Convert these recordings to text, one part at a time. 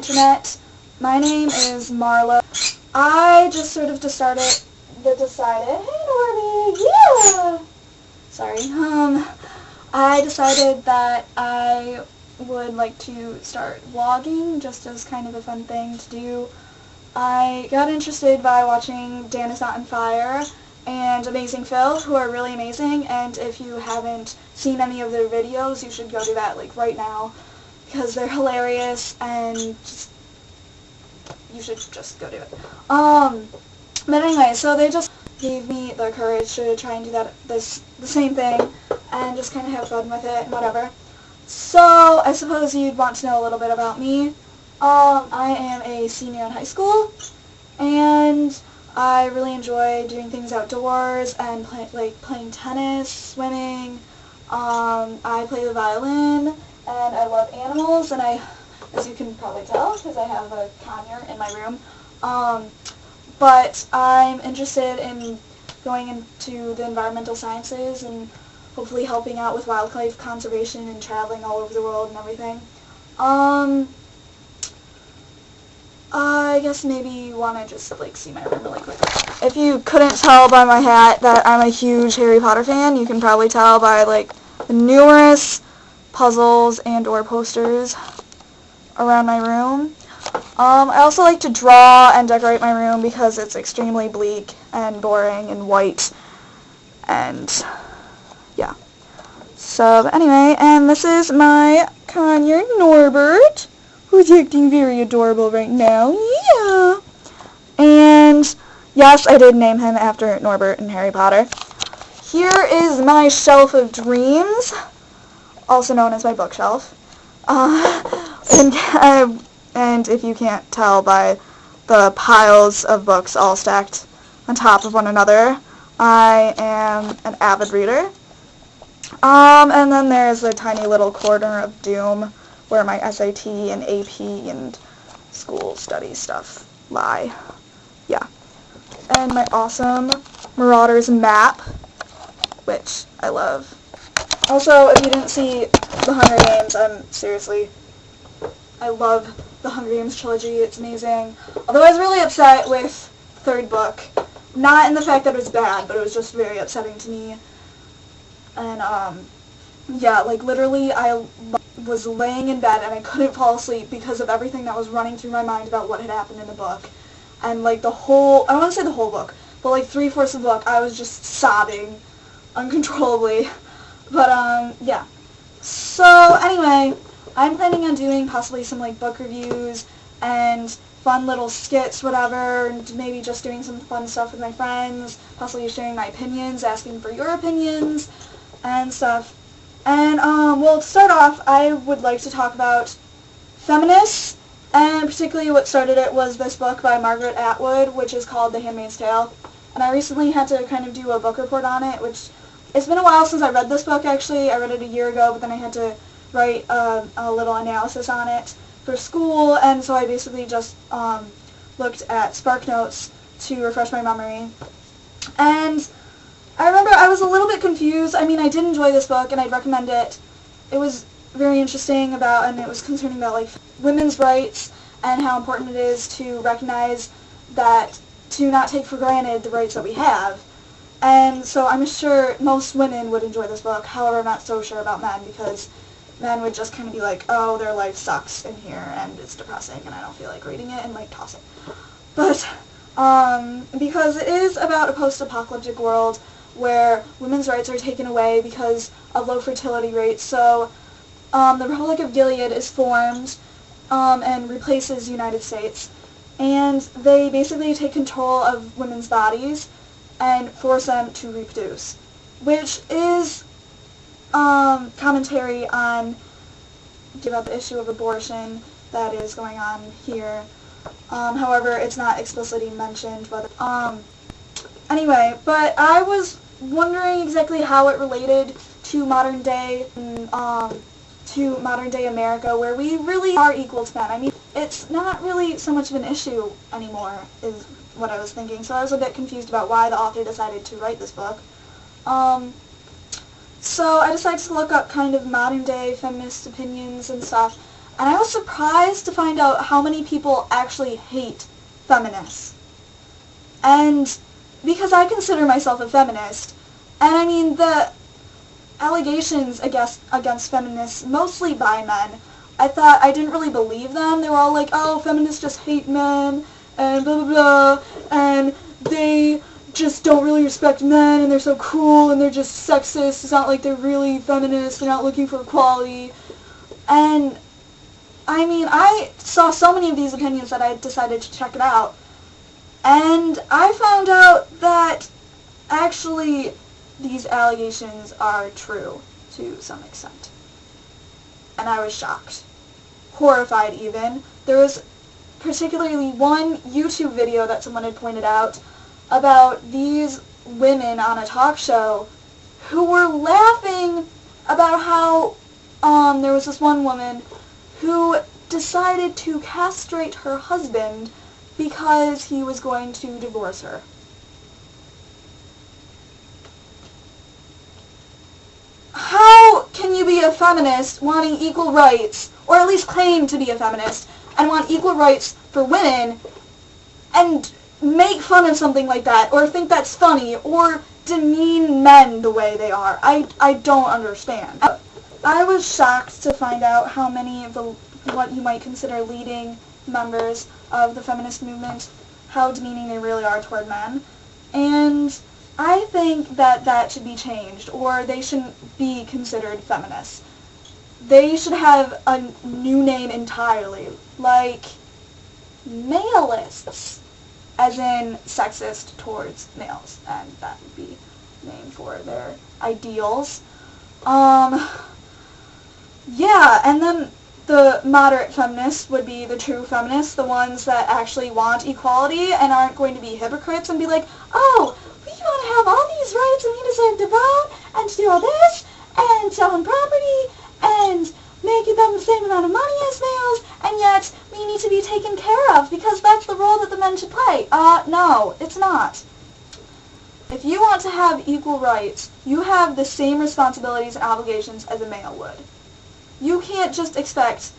internet. My name is Marla. I just sort of decided, hey Norby, yeah! Sorry, I decided that I would like to start vlogging just as kind of a fun thing to do. I got interested by watching Dan Is Not on Fire and Amazing Phil, who are really amazing, and if you haven't seen any of their videos, you should go do that like right now, because they're hilarious, and you should just go do it. But anyway, so they just gave me the courage to try and do the same thing, and just kind of have fun with it and whatever. So I suppose you'd want to know a little bit about me. I am a senior in high school, and I really enjoy doing things outdoors and playing tennis, swimming. I play the violin, and I love animals, and as you can probably tell, because I have a conure in my room. But I'm interested in going into the environmental sciences and hopefully helping out with wildlife conservation and traveling all over the world and everything. I guess maybe you want to just see my room really quick. If you couldn't tell by my hat that I'm a huge Harry Potter fan, you can probably tell by the numerous puzzles and or posters around my room. I also like to draw and decorate my room because it's extremely bleak and boring and white, and yeah. So anyway, and this is my conure Norbert, who's acting very adorable right now. Yeah. And yes, I did name him after Norbert and Harry Potter. Here is my shelf of dreams, also known as my bookshelf. And if you can't tell by the piles of books all stacked on top of one another, I am an avid reader. And then there's a tiny little corner of doom where my SAT and AP and school study stuff lie. Yeah. And my awesome Marauders map, which I love. Also, if you didn't see The Hunger Games, I love the Hunger Games trilogy. It's amazing. Although I was really upset with the third book. Not in the fact that it was bad, but it was just very upsetting to me. And, yeah, literally I was laying in bed and I couldn't fall asleep because of everything that was running through my mind about what had happened in the book. And, I don't want to say the whole book, but, 3/4 of the book, I was just sobbing uncontrollably. But, yeah. So, anyway, I'm planning on doing possibly some, book reviews and fun little skits, whatever, and maybe just doing some fun stuff with my friends, possibly sharing my opinions, asking for your opinions, and stuff. And, well, to start off, I would like to talk about feminists, and particularly what started it was this book by Margaret Atwood, which is called The Handmaid's Tale. And I recently had to kind of do a book report on it, which, it's been a while since I read this book, actually. I read it a year ago, but then I had to write a little analysis on it for school, and so I basically just looked at SparkNotes to refresh my memory. And I remember I was a little bit confused. I mean, I did enjoy this book, and I'd recommend it. It was very interesting and it was concerning about, women's rights and how important it is to recognize that, to not take for granted the rights that we have. And so I'm sure most women would enjoy this book. However, I'm not so sure about men, because men would just kind of be like, oh, their life sucks in here, and it's depressing, and I don't feel like reading it, and, toss it. But, because it is about a post-apocalyptic world where women's rights are taken away because of low fertility rates, so, the Republic of Gilead is formed, and replaces the United States, and they basically take control of women's bodies and force them to reproduce, which is commentary on about the issue of abortion that is going on here. However, it's not explicitly mentioned, but anyway, but I was wondering exactly how it related to modern day America, where we really are equal to men. I mean, it's not really so much of an issue anymore, is what I was thinking. So I was a bit confused about why the author decided to write this book. So I decided to look up kind of modern day feminist opinions and stuff, And I was surprised to find out how many people actually hate feminists. And because I consider myself a feminist, and I mean the allegations against feminists, mostly by men, I didn't really believe them. They were all like, oh, feminists just hate men, and blah blah blah, and they just don't really respect men, and they're so cruel, and they're just sexist. It's not like they're really feminists. They're not looking for equality. And I mean, I saw so many of these opinions that I decided to check it out. And I found out that actually these allegations are true to some extent. And I was shocked. Horrified even. There was particularly one YouTube video that someone had pointed out about these women on a talk show who were laughing about how there was this one woman who decided to castrate her husband because he was going to divorce her. How can you be a feminist wanting equal rights, or at least claim to be a feminist, and want equal rights for women, and make fun of something like that, or think that's funny, or demean men the way they are? I don't understand. I was shocked to find out how many of the what you might consider leading members of the feminist movement, how demeaning they really are toward men. And I think that should be changed, or they shouldn't be considered feminists. They should have a new name entirely, like malists, as in sexist towards males, and that would be named for their ideals. Yeah, and then the moderate feminists would be the true feminists, the ones that actually want equality and aren't going to be hypocrites and be like, oh, we want to have all these rights and we deserve to vote and to do all this and sell property and make them the same amount of money as males, and yet we need to be taken care of because that's the role that the men should play. No, it's not. If you want to have equal rights, you have the same responsibilities and obligations as a male would. You can't just expect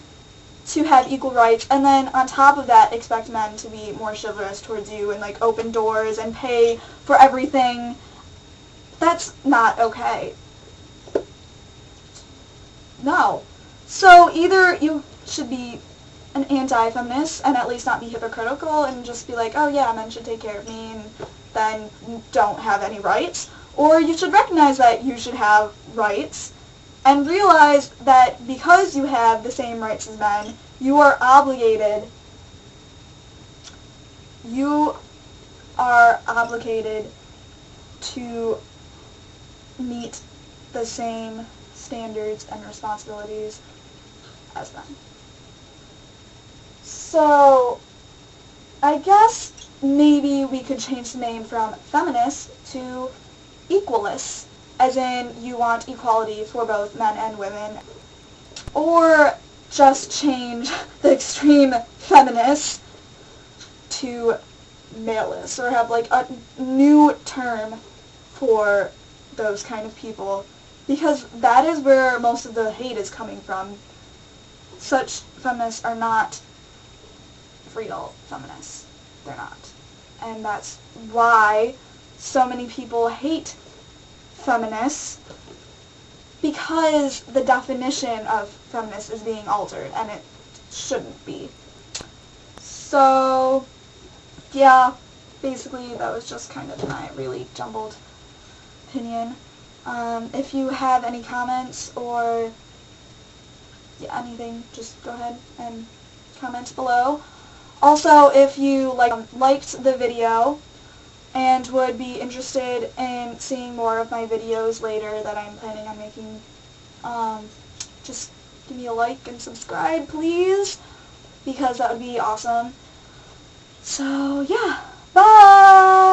to have equal rights and then on top of that expect men to be more chivalrous towards you and like open doors and pay for everything. That's not okay. No. So either you should be an anti-feminist and at least not be hypocritical and just be like, oh yeah, men should take care of me, and then don't have any rights, or you should recognize that you should have rights and realize that because you have the same rights as men, you are obligated to meet the same standards and responsibilities as them. So I guess maybe we could change the name from feminists to equalists, as in you want equality for both men and women, or just change the extreme feminists to malists, or have like a new term for those kind of people, because that is where most of the hate is coming from. Such feminists are not real feminists. They're not. And that's why so many people hate feminists, because the definition of feminist is being altered, and it shouldn't be. So, yeah, basically that was just kind of my really jumbled opinion. If you have any comments or anything, just go ahead and comment below. Also, if you liked the video and would be interested in seeing more of my videos later that I'm planning on making, just give me a like and subscribe, please, because that would be awesome. So, yeah, bye!